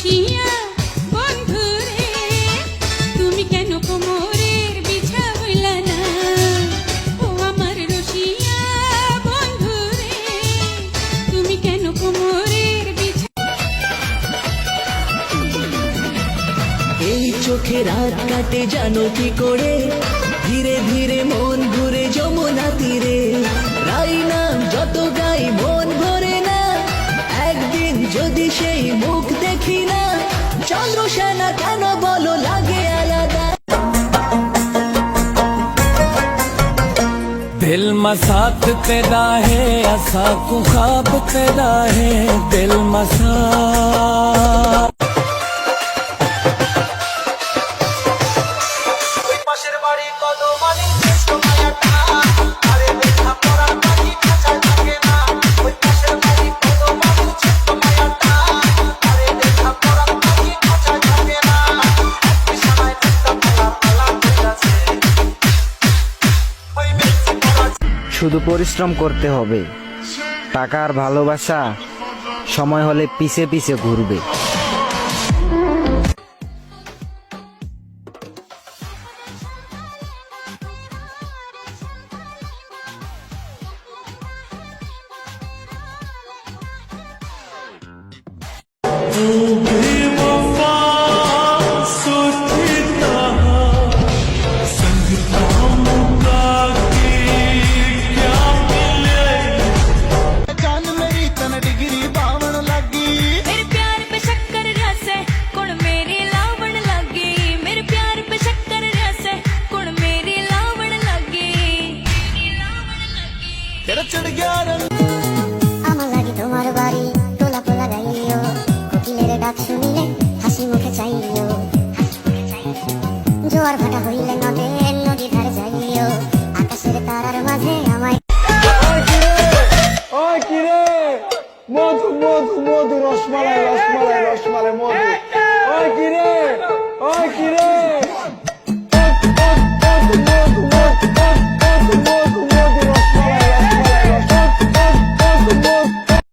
রসিয়া বন্ধুরে, তুমি কেন কোমরের বিছা হইলা না? ও আমার রসিয়া বন্ধুরে, তুমি কেন কোমরের বিছা? এই চোখে রাত কাটে জানো কি করে, ধীরে ধীরে মন ঘুরে যমুনা তীরে। রাইনা যত গাই মন ভরে না, একদিন যদি সেই মুখ দেখি না, চন্দ্রসেনা কেন বলো লাগে আলাদা। दिल मसाक तेरा है असा को ख्वाब तेरा है दिल मसाक। শুধু পরিশ্রম করতে হবে, টাকার ভালোবাসা সময় হলে পিছে পিছে ঘুরবে। আমার লাগি তোমার বাড়ি তোলা পোলা গাইও, কোকিলের ডাক শুনিলে হাসি মুখে চাইও, জোয়ার ভাটা হইলে নদে নদী ধারে যাইও, আকাশের তারার মাঝে আমায়। ওই কিরে মধু মধু মধু রসমালাই রসমালাই রসমালাই মধু। ওই কিরে